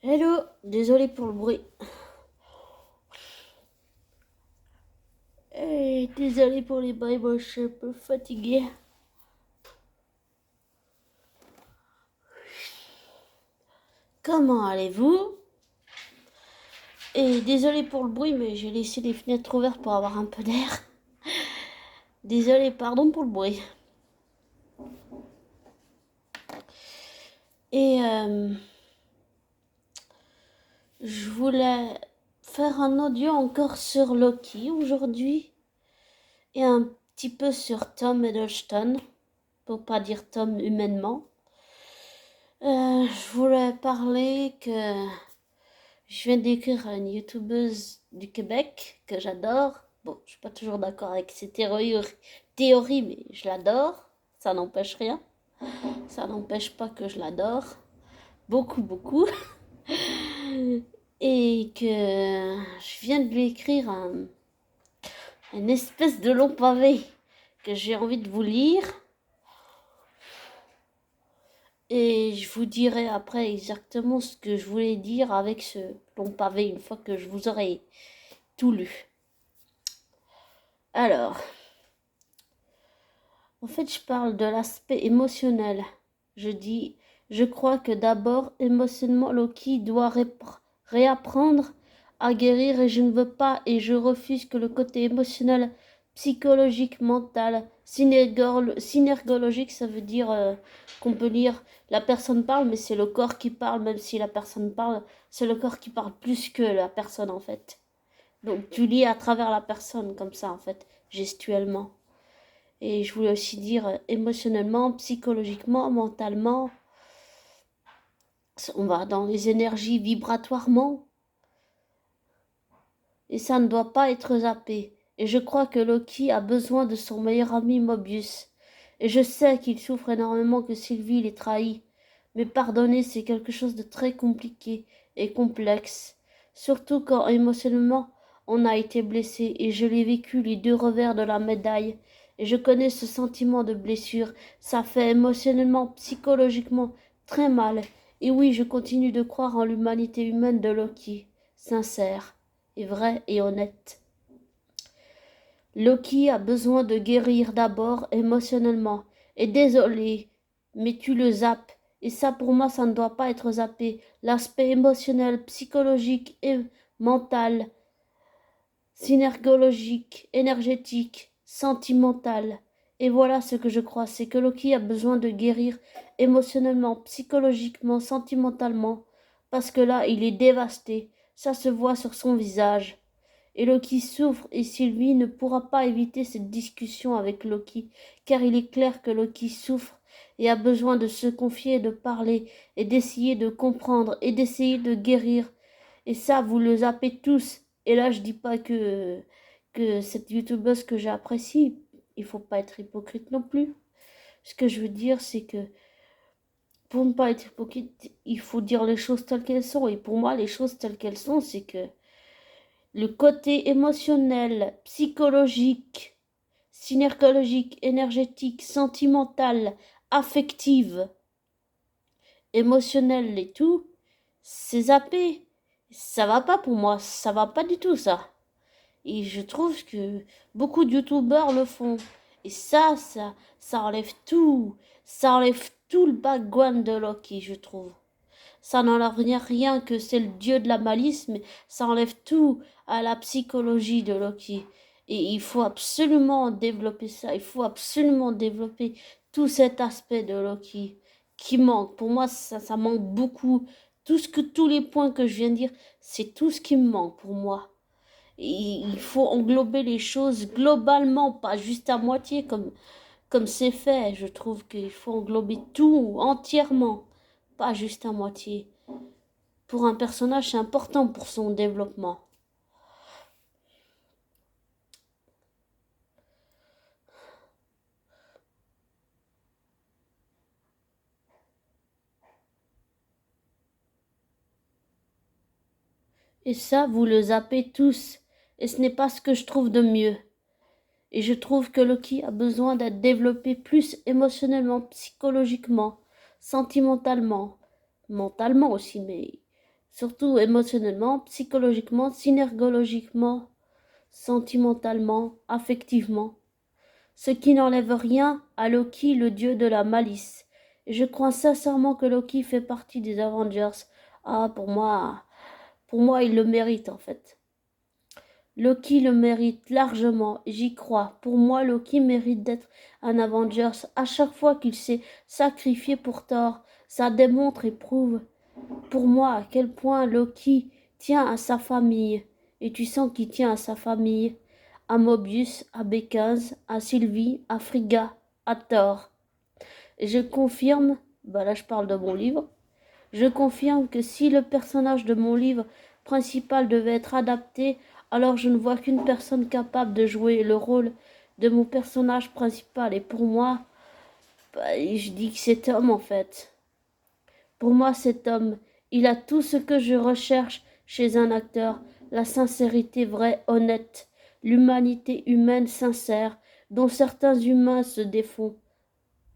Hello, désolé pour le bruit. Désolé pour les bruits, moi je suis un peu fatiguée. Comment allez-vous? Et désolé pour le bruit, mais j'ai laissé les fenêtres ouvertes pour avoir un peu d'air. Désolé, pardon pour le bruit. Et je voulais faire un audio encore sur Loki aujourd'hui. Et un petit peu sur Tom Hiddleston, pour pas dire Tom humainement. Je voulais parler que je viens d'écrire à une youtubeuse du Québec que j'adore. Bon, je suis pas toujours d'accord avec ses théories, mais je l'adore. Ça n'empêche rien. Ça n'empêche pas que je l'adore. Beaucoup, beaucoup. Et que je viens de lui écrire une espèce de long pavé que j'ai envie de vous lire. Et je vous dirai après exactement ce que je voulais dire avec ce long pavé une fois que je vous aurai tout lu. Alors, en fait, je parle de l'aspect émotionnel. Je crois que d'abord, émotionnellement, Loki doit réapprendre à guérir et je ne veux pas et je refuse que le côté émotionnel, psychologique, mental, synergologique, ça veut dire qu'on peut lire la personne parle, mais c'est le corps qui parle, même si la personne parle, c'est le corps qui parle plus que la personne en fait. Donc tu lis à travers la personne comme ça en fait, gestuellement. Et je voulais aussi dire émotionnellement, psychologiquement, mentalement. On va dans les énergies vibratoirement. Et ça ne doit pas être zappé. Et je crois que Loki a besoin de son meilleur ami Mobius. Et je sais qu'il souffre énormément que Sylvie l'ait trahi. Mais pardonner, c'est quelque chose de très compliqué et complexe. Surtout quand émotionnellement on a été blessé. Et je l'ai vécu les deux revers de la médaille. Et je connais ce sentiment de blessure. Ça fait émotionnellement, psychologiquement très mal. Et oui, je continue de croire en l'humanité humaine de Loki. Sincère et vrai et honnête. Loki a besoin de guérir d'abord émotionnellement. Et désolé, mais tu le zappes. Et ça, pour moi, ça ne doit pas être zappé. L'aspect émotionnel, psychologique et mental, synergologique, énergétique, sentimental. Et voilà ce que je crois, c'est que Loki a besoin de guérir émotionnellement, psychologiquement, sentimentalement, parce que là, il est dévasté. Ça se voit sur son visage. Et Loki souffre et Sylvie ne pourra pas éviter cette discussion avec Loki, car il est clair que Loki souffre et a besoin de se confier, de parler et d'essayer de comprendre et d'essayer de guérir. Et ça, vous le zappez tous. Et là, je dis pas que cette youtubeuse que j'apprécie, il faut pas être hypocrite non plus. Ce que je veux dire, c'est que pour ne pas être hypocrite, il faut dire les choses telles qu'elles sont. Et pour moi, les choses telles qu'elles sont, c'est que le côté émotionnel, psychologique, synergologique, énergétique, sentimental, affective, émotionnel et tout, c'est zappé. Ça va pas pour moi, ça va pas du tout ça. Et je trouve que beaucoup de youtubeurs le font. Et ça enlève tout. Ça enlève tout le background de Loki, je trouve. Ça n'enlève rien que c'est le dieu de la malice, mais ça enlève tout à la psychologie de Loki. Et il faut absolument développer ça. Il faut absolument développer tout cet aspect de Loki qui manque. Pour moi, ça manque beaucoup. Tous les points que je viens de dire, c'est tout ce qui me manque pour moi. Et il faut englober les choses globalement, pas juste à moitié comme c'est fait. Je trouve qu'il faut englober tout entièrement, pas juste à moitié. Pour un personnage, c'est important pour son développement. Et ça, vous le zappez tous. Et ce n'est pas ce que je trouve de mieux. Et je trouve que Loki a besoin d'être développé plus émotionnellement, psychologiquement, sentimentalement, mentalement aussi, mais surtout émotionnellement, psychologiquement, synergologiquement, sentimentalement, affectivement. Ce qui n'enlève rien à Loki, le dieu de la malice. Et je crois sincèrement que Loki fait partie des Avengers. Ah, pour moi, il le mérite en fait. Loki le mérite largement, j'y crois. Pour moi, Loki mérite d'être un Avengers. À chaque fois qu'il s'est sacrifié pour Thor, ça démontre et prouve pour moi à quel point Loki tient à sa famille. Et tu sens qu'il tient à sa famille. À Mobius, à B15, à Sylvie, à Frigga, à Thor. Et je confirme, bah là je parle de mon livre, je confirme que si le personnage de mon livre principal devait être adapté, alors je ne vois qu'une personne capable de jouer le rôle de mon personnage principal. Et pour moi, bah, je dis que cet homme en fait. Pour moi, cet homme, il a tout ce que je recherche chez un acteur. La sincérité vraie, honnête, l'humanité humaine sincère, dont certains humains se défont.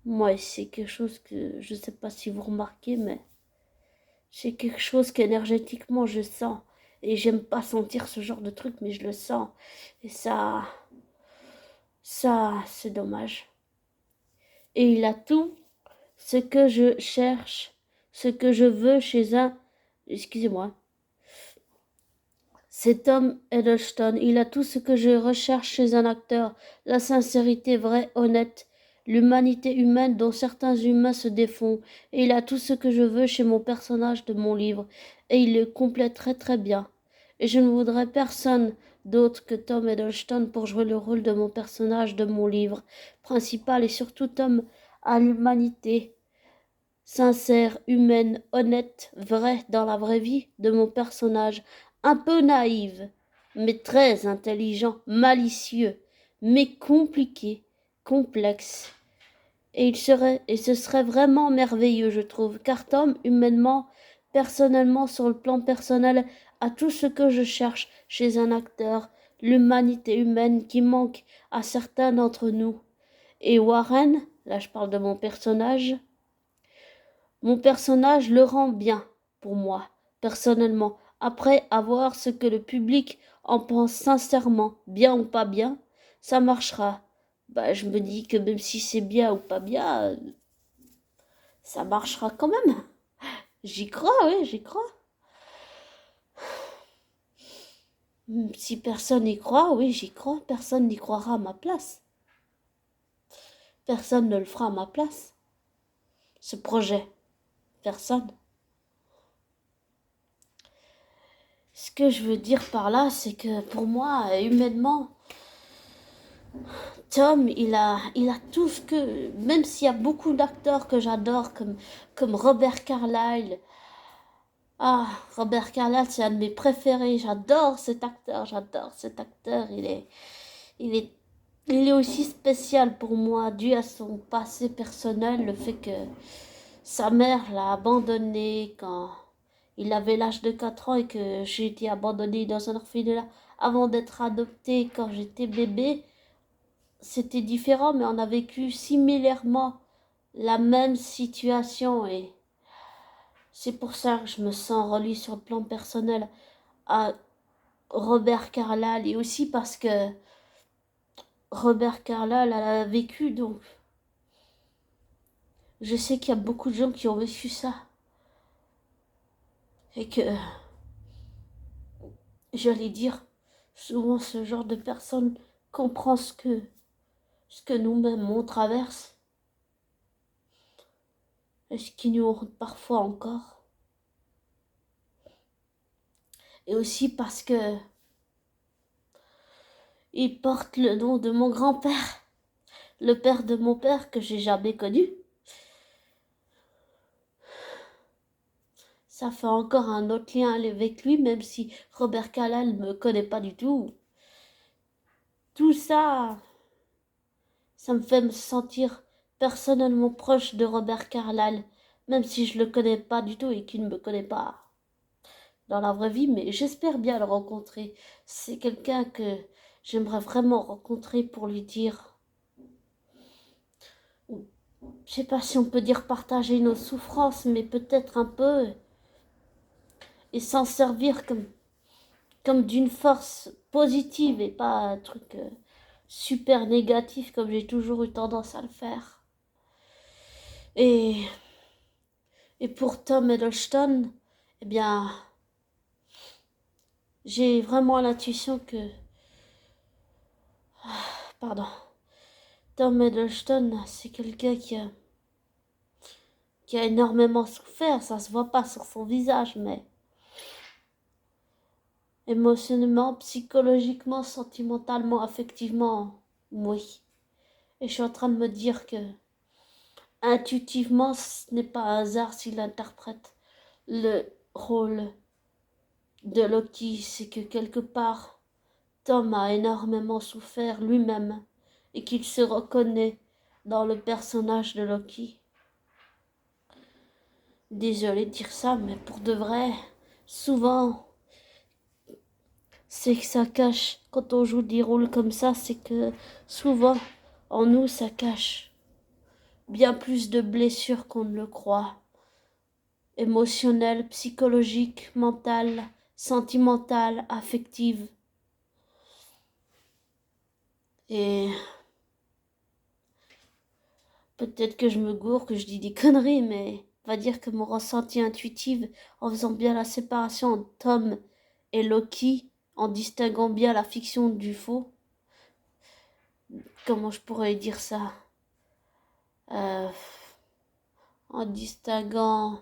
Moi, c'est quelque chose que je ne sais pas si vous remarquez, mais c'est quelque chose qu'énergétiquement je sens. Et j'aime pas sentir ce genre de truc, mais je le sens. Et ça, c'est dommage. Et il a tout ce que je cherche, ce que je veux chez un... Excusez-moi. Cet homme, Edelstone, il a tout ce que je recherche chez un acteur. La sincérité vraie, honnête, l'humanité humaine dont certains humains se défont. Et il a tout ce que je veux chez mon personnage de mon livre. Et il le complète très très bien. Et je ne voudrais personne d'autre que Tom Hiddleston pour jouer le rôle de mon personnage de mon livre principal. Et surtout Tom à l'humanité sincère, humaine, honnête, vraie dans la vraie vie de mon personnage, un peu naïve, mais très intelligent, malicieux, mais compliqué, complexe. Et ce serait vraiment merveilleux, je trouve, car Tom, humainement, personnellement, sur le plan personnel, a tout ce que je cherche chez un acteur, l'humanité humaine qui manque à certains d'entre nous. Et Warren, là je parle de mon personnage le rend bien, pour moi, personnellement. Après avoir ce que le public en pense sincèrement, bien ou pas bien, ça marchera. Bah, je me dis que même si c'est bien ou pas bien, ça marchera quand même. J'y crois, oui, j'y crois. Si personne n'y croit, oui, j'y crois. Personne n'y croira à ma place. Personne ne le fera à ma place. Ce projet. Personne. Ce que je veux dire par là, c'est que pour moi, humainement, Tom, il a tout ce que, même s'il y a beaucoup d'acteurs que j'adore, comme Robert Carlyle. Ah, Robert Carlyle, c'est un de mes préférés. J'adore cet acteur, j'adore cet acteur. Il est, il est aussi spécial pour moi, dû à son passé personnel, le fait que sa mère l'a abandonné quand il avait l'âge de 4 ans et que j'ai été abandonnée dans un orphelinat avant d'être adoptée quand j'étais bébé. C'était différent, mais on a vécu similairement la même situation et c'est pour ça que je me sens reliée sur le plan personnel à Robert Carlyle et aussi parce que Robert Carlyle a vécu, donc je sais qu'il y a beaucoup de gens qui ont vécu ça et que j'allais dire souvent ce genre de personne comprend ce que nous-mêmes on traverse et ce qui nous hante parfois encore. Et aussi parce que il porte le nom de mon grand-père, le père de mon père que j'ai jamais connu. Ça fait encore un autre lien avec lui, même si Robert Carlyle ne me connaît pas du tout. Tout ça, ça me fait me sentir personnellement proche de Robert Carlyle, même si je le connais pas du tout et qu'il ne me connaît pas dans la vraie vie, mais j'espère bien le rencontrer. C'est quelqu'un que j'aimerais vraiment rencontrer pour lui dire, je sais pas si on peut dire partager nos souffrances, mais peut-être un peu et s'en servir comme d'une force positive et pas un truc super négatif comme j'ai toujours eu tendance à le faire. Et, et pour Tom Hiddleston, eh bien, j'ai vraiment l'intuition que... Pardon. Tom Hiddleston, c'est quelqu'un qui a énormément souffert, ça se voit pas sur son visage, mais émotionnellement, psychologiquement, sentimentalement, affectivement, oui. Et je suis en train de me dire que intuitivement, ce n'est pas un hasard s'il interprète le rôle de Loki, c'est que quelque part, Tom a énormément souffert lui-même et qu'il se reconnaît dans le personnage de Loki. Désolé de dire ça, mais pour de vrai, souvent, c'est que ça cache, quand on joue des rôles comme ça, c'est que souvent, en nous, ça cache bien plus de blessures qu'on ne le croit. Émotionnelles, psychologiques, mentales, sentimentales, affectives. Et peut-être que je me gourre, que je dis des conneries, mais on va dire que mon ressenti intuitif, en faisant bien la séparation entre Tom et Loki, en distinguant bien la fiction du faux, comment je pourrais dire ça, euh, en distinguant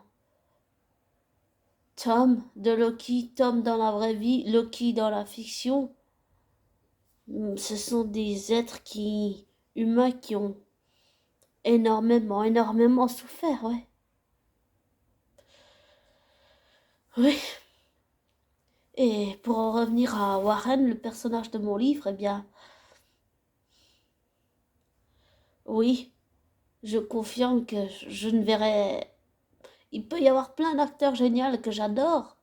Tom de Loki, Tom dans la vraie vie, Loki dans la fiction, ce sont des êtres humains qui ont énormément souffert, ouais. Oui. Et pour en revenir à Warren, le personnage de mon livre, eh bien, oui, je confirme que je ne verrai... Il peut y avoir plein d'acteurs géniaux que j'adore,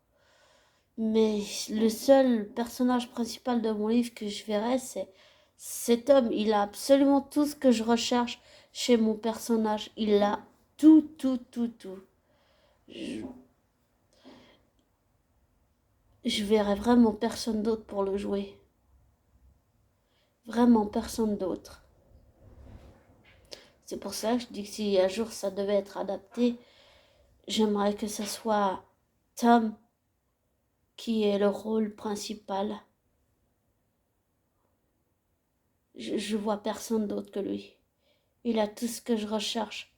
mais le seul personnage principal de mon livre que je verrai, c'est cet homme. Il a absolument tout ce que je recherche chez mon personnage. Il a tout. Je, je verrai vraiment personne d'autre pour le jouer. Vraiment personne d'autre. C'est pour ça que je dis que si un jour ça devait être adapté, j'aimerais que ce soit Tom qui ait le rôle principal. Je vois personne d'autre que lui. Il a tout ce que je recherche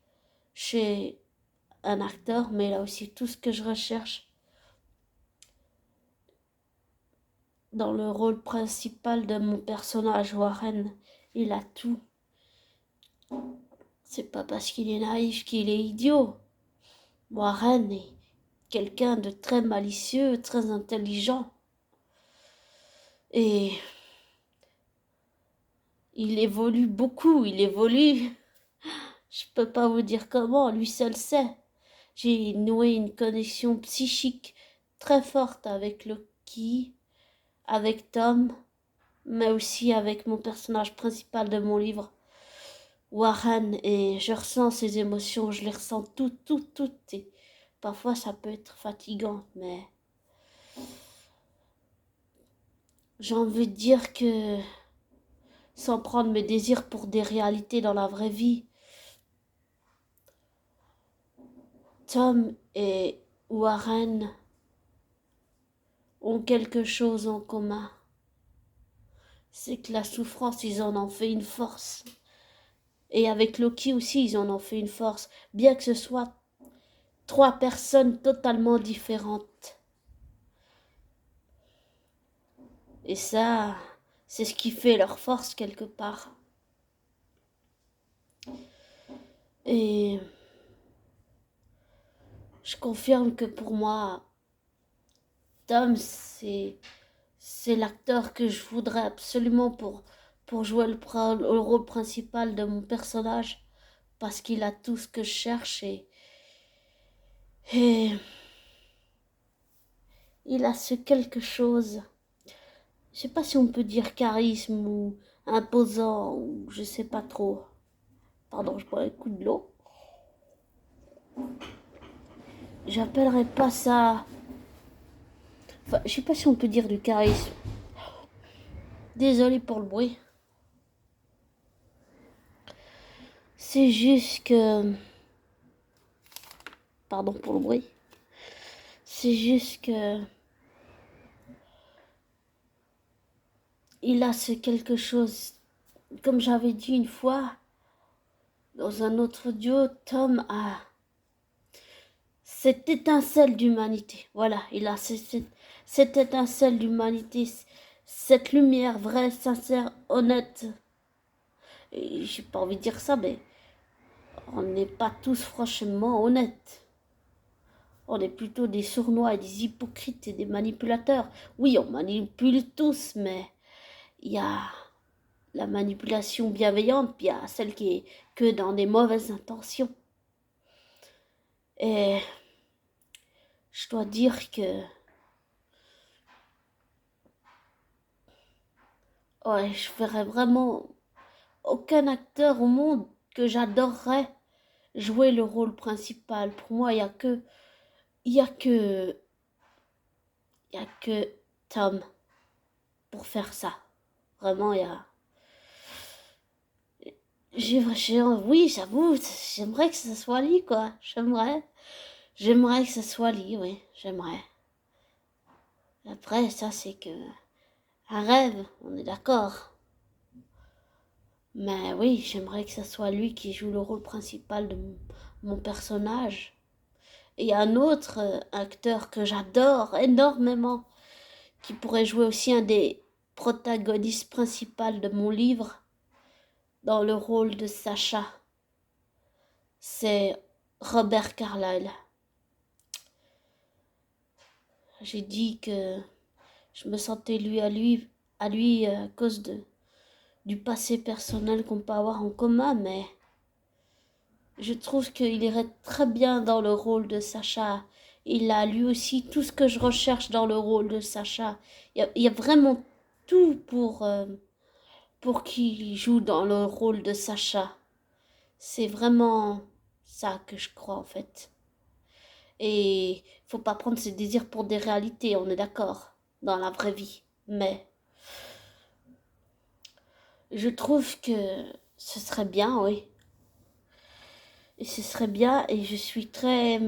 chez un acteur, mais il a aussi tout ce que je recherche dans le rôle principal de mon personnage Warren. Il a tout. C'est pas parce qu'il est naïf qu'il est idiot. Warren est quelqu'un de très malicieux, très intelligent. Et il évolue beaucoup, il évolue. Je peux pas vous dire comment, lui seul sait. J'ai noué une connexion psychique très forte avec Loki, avec Tom, mais aussi avec mon personnage principal de mon livre, Warren, et je ressens ses émotions, je les ressens toutes, et parfois ça peut être fatigant, mais j'ai envie de dire que sans prendre mes désirs pour des réalités dans la vraie vie, Tom et Warren ont quelque chose en commun. C'est que la souffrance, ils en ont fait une force. Et avec Loki aussi, ils en ont fait une force. Bien que ce soit trois personnes totalement différentes. Et ça, c'est ce qui fait leur force quelque part. Et je confirme que pour moi, Tom, c'est l'acteur que je voudrais absolument pour jouer le rôle principal de mon personnage. Parce qu'il a tout ce que je cherche et il a ce quelque chose. Je sais pas si on peut dire charisme ou imposant ou je sais pas trop. Pardon, je bois un coup de l'eau. J'appellerais pas ça Enfin, je sais pas si on peut dire du charisme. Désolé pour le bruit. C'est juste que... Pardon pour le bruit. C'est juste que... Il a ce quelque chose... Comme j'avais dit une fois, dans un autre audio, Tom a cette étincelle d'humanité. Voilà, il a cette étincelle d'humanité, cette lumière vraie, sincère, honnête. Et j'ai pas envie de dire ça, mais on n'est pas tous franchement honnêtes. On est plutôt des sournois et des hypocrites et des manipulateurs. Oui, on manipule tous, mais il y a la manipulation bienveillante, puis il y a celle qui est que dans des mauvaises intentions. Et je dois dire que... Ouais, je ferais vraiment aucun acteur au monde que j'adorerais jouer le rôle principal. Pour moi, il y a que, il y a que Tom pour faire ça. Vraiment, il y a... oui, j'avoue, j'aimerais que ce soit lui, quoi. J'aimerais que ce soit lui, oui, j'aimerais. Après, ça, c'est que un rêve, on est d'accord. Mais oui, j'aimerais que ce soit lui qui joue le rôle principal de mon personnage. Et il y a un autre acteur que j'adore énormément, qui pourrait jouer aussi un des protagonistes principaux de mon livre, dans le rôle de Sacha. C'est Robert Carlyle. J'ai dit que je me sentais à lui à cause du passé personnel qu'on peut avoir en commun, mais je trouve qu'il irait très bien dans le rôle de Sacha. Il a lui aussi tout ce que je recherche dans le rôle de Sacha. Il y a vraiment tout pour qu'il joue dans le rôle de Sacha. C'est vraiment ça que je crois en fait. Et faut pas prendre ses désirs pour des réalités, on est d'accord, dans la vraie vie. Mais je trouve que ce serait bien, oui. Et ce serait bien, et je suis très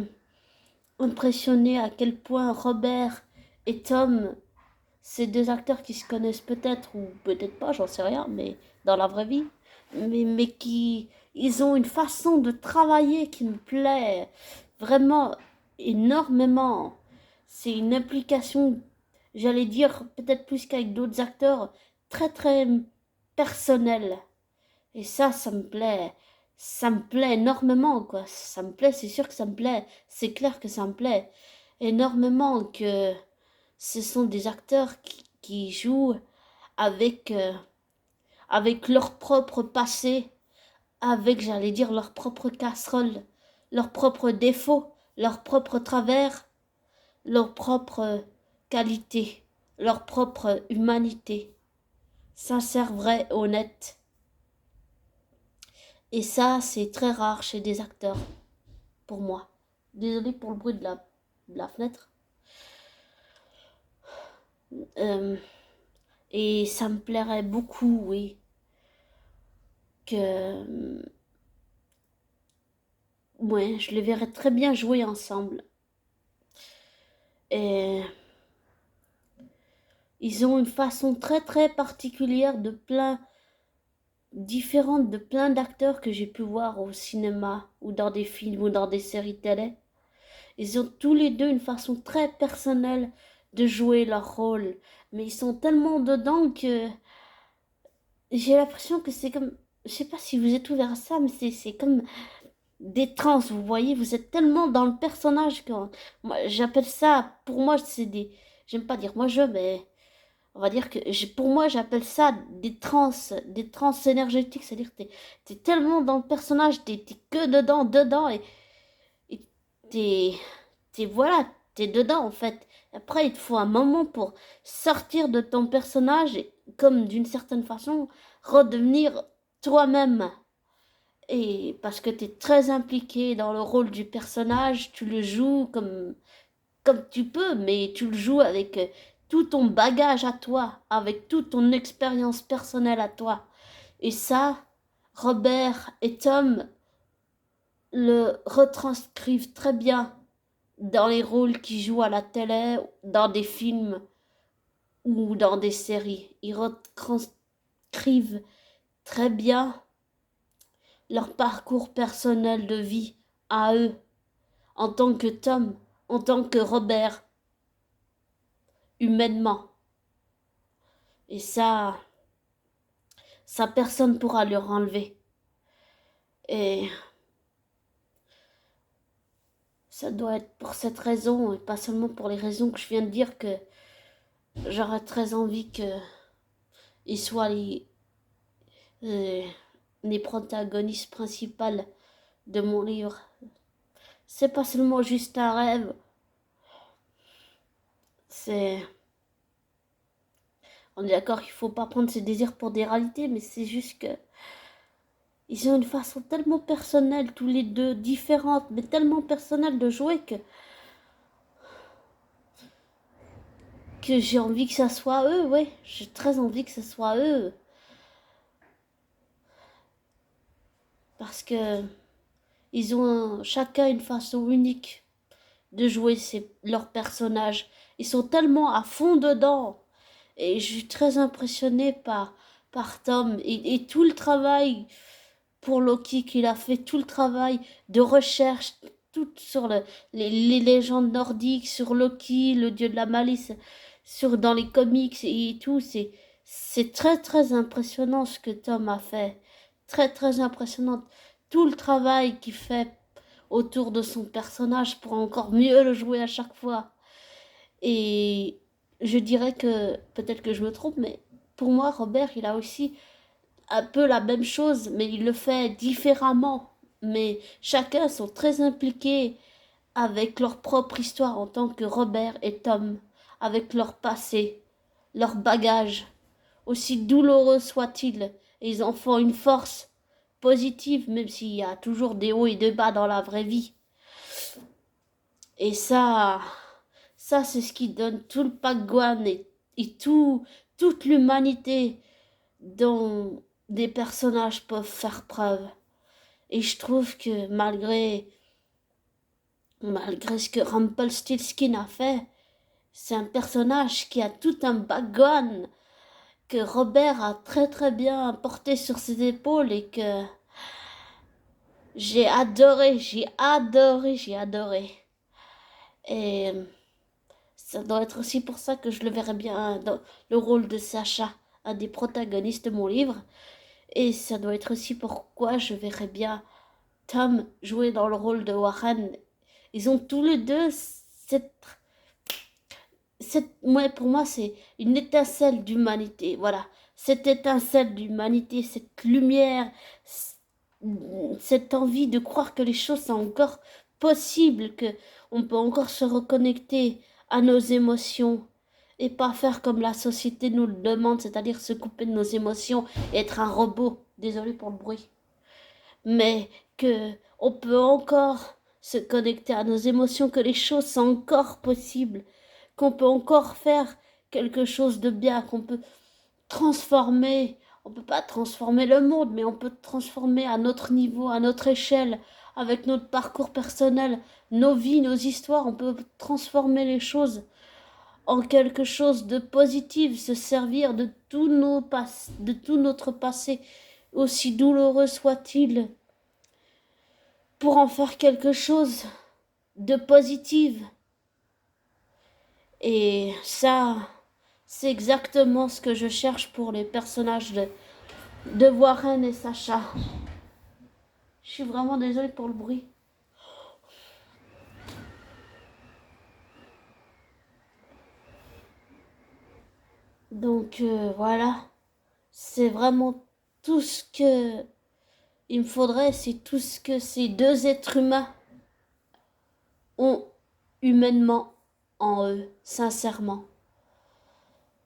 impressionnée à quel point Robert et Tom, ces deux acteurs qui se connaissent peut-être ou peut-être pas, j'en sais rien, mais dans la vraie vie, mais qui ils ont une façon de travailler qui me plaît vraiment énormément. C'est une implication, j'allais dire peut-être plus qu'avec d'autres acteurs, très très personnelle. Et ça me plaît. Ça me plaît énormément, quoi. Ça me plaît, c'est sûr que ça me plaît. C'est clair que ça me plaît énormément que ce sont des acteurs qui jouent avec, avec leur propre passé, avec, j'allais dire, leur propre casserole, leurs propres défauts, leurs propres travers, leurs propres qualités, leur propre humanité. Sincère, vrai, honnête. Et ça, c'est très rare chez des acteurs, pour moi. Désolée pour le bruit de la fenêtre. Et ça me plairait beaucoup, oui, que... Ouais, je les verrais très bien jouer ensemble. Et ils ont une façon très très particulière différente de plein d'acteurs que j'ai pu voir au cinéma ou dans des films ou dans des séries télé. Ils ont tous les deux une façon très personnelle de jouer leur rôle, mais ils sont tellement dedans que j'ai l'impression que c'est comme, je sais pas si vous êtes ouvert à ça, mais c'est comme des trans, vous voyez, vous êtes tellement dans le personnage que moi j'appelle ça, pour moi c'est des, j'aime pas dire moi je, mais on va dire que pour moi j'appelle ça des trans énergétiques, c'est-à-dire que t'es tellement dans le personnage, t'es que dedans et t'es, voilà, t'es dedans en fait. Après il te faut un moment pour sortir de ton personnage et comme d'une certaine façon redevenir toi-même. Et parce que tu es très impliqué dans le rôle du personnage, tu le joues comme comme tu peux, mais tu le joues avec tout ton bagage à toi, avec toute ton expérience personnelle à toi. Et ça, Robert et Tom le retranscrivent très bien dans les rôles qu'ils jouent à la télé, dans des films ou dans des séries. Ils retranscrivent très bien leur parcours personnel de vie à eux, en tant que Tom, en tant que Robert, humainement. Et ça personne pourra leur enlever. Et ça doit être pour cette raison, et pas seulement pour les raisons que je viens de dire, que j'aurais très envie qu'ils soient les protagonistes principales de mon livre. C'est pas seulement juste un rêve, c'est... On est d'accord qu'il faut pas prendre ses désirs pour des réalités, mais c'est juste que ils ont une façon tellement personnelle, tous les deux, différente, mais tellement personnelle de jouer que j'ai envie que ça soit eux, ouais. J'ai très envie que ce soit eux. Parce que ils ont chacun une façon unique de jouer leurs personnages. Ils sont tellement à fond dedans. Et je suis très impressionnée par Tom et tout le travail pour Loki qu'il a fait, tout le travail de recherche, tout sur les légendes nordiques, sur Loki, le dieu de la malice, dans les comics et tout. C'est très très impressionnant ce que Tom a fait. Très très impressionnant. Tout le travail qu'il fait autour de son personnage pour encore mieux le jouer à chaque fois. Et je dirais que, peut-être que je me trompe, mais pour moi, Robert, il a aussi un peu la même chose, mais il le fait différemment. Mais chacun sont très impliqués avec leur propre histoire en tant que Robert et Tom, avec leur passé, leur bagage, aussi douloureux soit-il, et ils en font une force positive, même s'il y a toujours des hauts et des bas dans la vraie vie. Et ça c'est ce qui donne tout le paguan et toute l'humanité dont des personnages peuvent faire preuve. Et je trouve que malgré ce que Rumpelstiltskin a fait, c'est un personnage qui a tout un background que Robert a très très bien porté sur ses épaules et que j'ai adoré, j'ai adoré, j'ai adoré. Et ça doit être aussi pour ça que je le verrais bien dans le rôle de Sacha, un des protagonistes de mon livre. Et ça doit être aussi pourquoi je verrais bien Tom jouer dans le rôle de Warren. Ils ont tous les deux ouais, pour moi, c'est une étincelle d'humanité. Voilà. Cette étincelle d'humanité, cette lumière, cette envie de croire que les choses sont encore possibles, que on peut encore se reconnecter à nos émotions et pas faire comme la société nous le demande, c'est-à-dire se couper de nos émotions et être un robot. Désolé pour le bruit. Mais que on peut encore se connecter à nos émotions, que les choses sont encore possibles, qu'on peut encore faire quelque chose de bien, qu'on peut transformer. On peut pas transformer le monde, mais on peut transformer à notre niveau, à notre échelle, avec notre parcours personnel, nos vies, nos histoires. On peut transformer les choses en quelque chose de positif, se servir de de tout notre passé, aussi douloureux soit-il, pour en faire quelque chose de positif. Et ça, c'est exactement ce que je cherche pour les personnages de Warren et Sacha. Je suis vraiment désolée pour le bruit. Donc voilà, c'est vraiment tout ce que il me faudrait, c'est tout ce que ces deux êtres humains ont humainement en eux, sincèrement.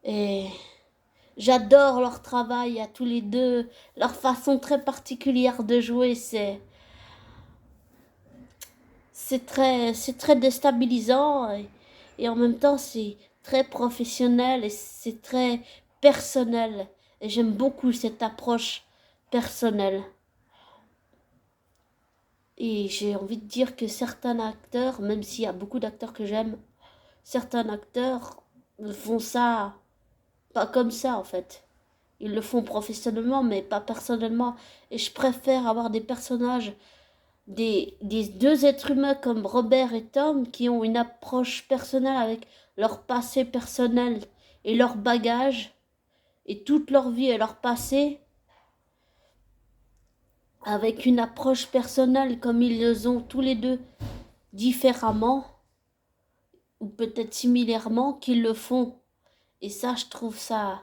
Et j'adore leur travail à tous les deux, leur façon très particulière de jouer, c'est très déstabilisant et en même temps c'est très professionnel et c'est très personnel. Et j'aime beaucoup cette approche personnelle. Et j'ai envie de dire que certains acteurs, même s'il y a beaucoup d'acteurs que j'aime, certains acteurs font ça pas comme ça en fait. Ils le font professionnellement mais pas personnellement. Et je préfère avoir des personnages, des deux êtres humains comme Robert et Tom qui ont une approche personnelle avec leur passé personnel et leur bagage et toute leur vie et leur passé avec une approche personnelle comme ils le ont tous les deux différemment ou peut-être similairement qu'ils le font. Et ça, je trouve ça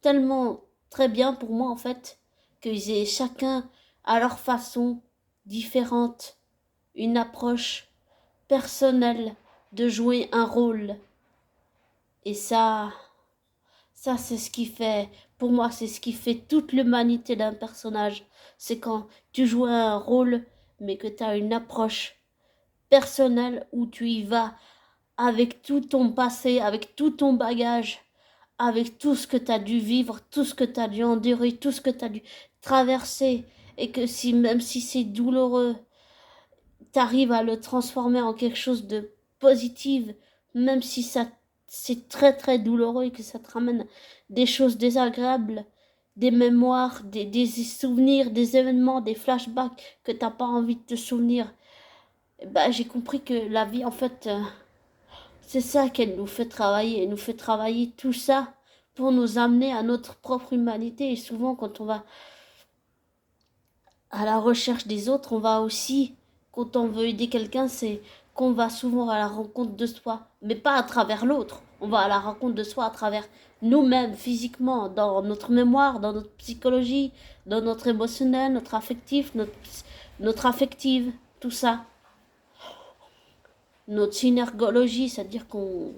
tellement très bien pour moi en fait, qu'ils aient chacun à leur façon différente, une approche personnelle de jouer un rôle. Et ça c'est ce qui fait, pour moi c'est ce qui fait toute l'humanité d'un personnage. C'est quand tu joues un rôle mais que tu as une approche personnelle où tu y vas avec tout ton passé, avec tout ton bagage, avec tout ce que tu as dû vivre, tout ce que tu as dû endurer, tout ce que tu as dû traverser, et que si même si c'est douloureux, tu arrives à le transformer en quelque chose de positif, même si ça c'est très très douloureux et que ça te ramène des choses désagréables, des mémoires, des souvenirs, des événements, des flashbacks que t'as pas envie de te souvenir. Bah, j'ai compris que la vie, en fait, c'est ça qu'elle nous fait travailler. Elle nous fait travailler tout ça pour nous amener à notre propre humanité. Et souvent, quand on va à la recherche des autres, on va aussi, quand on veut aider quelqu'un, c'est qu'on va souvent à la rencontre de soi, mais pas à travers l'autre. On va à la rencontre de soi à travers nous-mêmes, physiquement, dans notre mémoire, dans notre psychologie, dans notre émotionnel, notre affectif, notre affective, tout ça. Notre synergologie, c'est-à-dire qu'on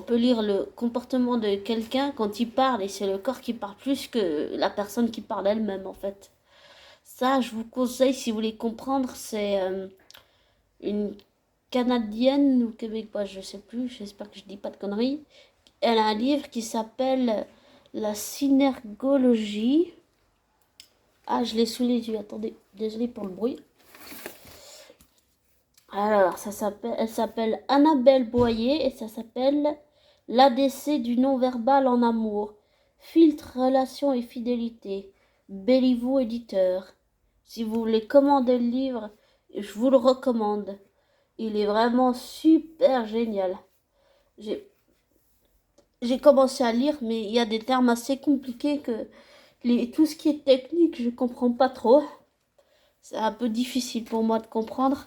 peut lire le comportement de quelqu'un quand il parle et c'est le corps qui parle plus que la personne qui parle elle-même en fait. Ça, je vous conseille si vous voulez comprendre, c'est une Canadienne ou Québécoise, je sais plus, j'espère que je dis pas de conneries. Elle a un livre qui s'appelle La synergologie. Ah, je l'ai sous les yeux, attendez, désolé pour le bruit. Alors, elle s'appelle Annabelle Boyer et ça s'appelle L'ADC du non-verbal en amour. Filtre, relation et fidélité. Béliveau éditeur. Si vous voulez commander le livre, je vous le recommande. Il est vraiment super génial. J'ai commencé à lire, mais il y a des termes assez compliqués que tout ce qui est technique, je comprends pas trop. C'est un peu difficile pour moi de comprendre.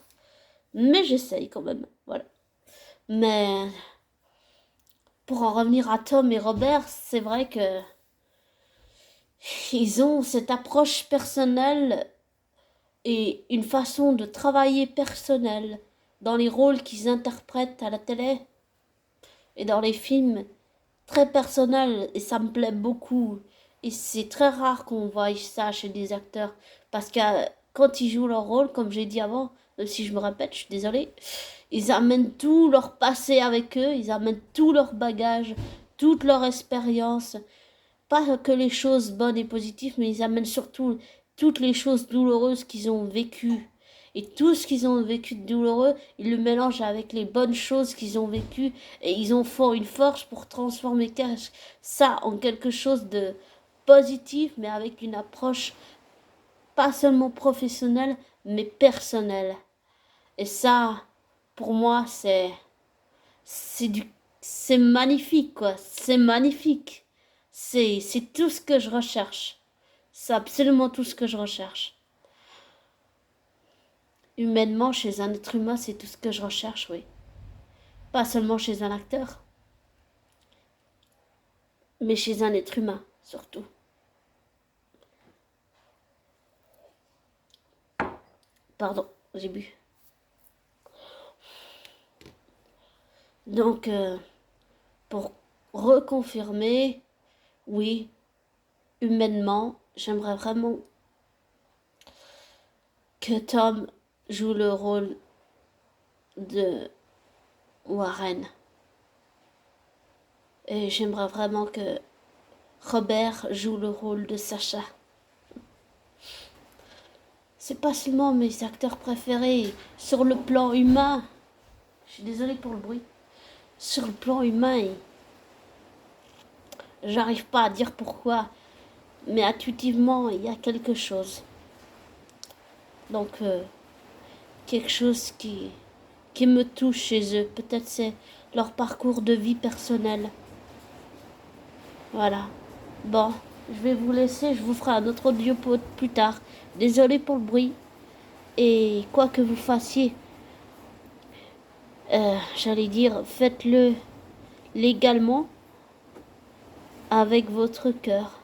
Mais j'essaye quand même, voilà. Mais pour en revenir à Tom et Robert, c'est vrai que ils ont cette approche personnelle et une façon de travailler personnelle dans les rôles qu'ils interprètent à la télé et dans les films très personnels et ça me plaît beaucoup. Et c'est très rare qu'on voie ça chez des acteurs parce que quand ils jouent leur rôle, comme j'ai dit avant, même si je me répète, je suis désolée, ils amènent tout leur passé avec eux, ils amènent tout leur bagage, toute leur expérience, pas que les choses bonnes et positives, mais ils amènent surtout toutes les choses douloureuses qu'ils ont vécues. Et tout ce qu'ils ont vécu de douloureux, ils le mélangent avec les bonnes choses qu'ils ont vécues et ils en font une force pour transformer ça en quelque chose de positif, mais avec une approche pas seulement professionnelle, mais personnelle. Et ça, pour moi, c'est du c'est magnifique quoi, c'est magnifique. C'est tout ce que je recherche. C'est absolument tout ce que je recherche. Humainement, chez un être humain, c'est tout ce que je recherche, oui. Pas seulement chez un acteur, mais chez un être humain, surtout. Pardon, j'ai bu. Donc, pour reconfirmer, oui, humainement, j'aimerais vraiment que Tom joue le rôle de Warren. Et j'aimerais vraiment que Robert joue le rôle de Sacha. C'est pas seulement mes acteurs préférés sur le plan humain. Je suis désolée pour le bruit. Sur le plan humain, j'arrive pas à dire pourquoi, mais intuitivement, il y a quelque chose. Donc, quelque chose qui me touche chez eux. Peut-être c'est leur parcours de vie personnel. Voilà. Bon, je vais vous laisser. Je vous ferai un autre audio plus tard. Désolée pour le bruit. Et quoi que vous fassiez, j'allais dire, faites-le légalement avec votre cœur.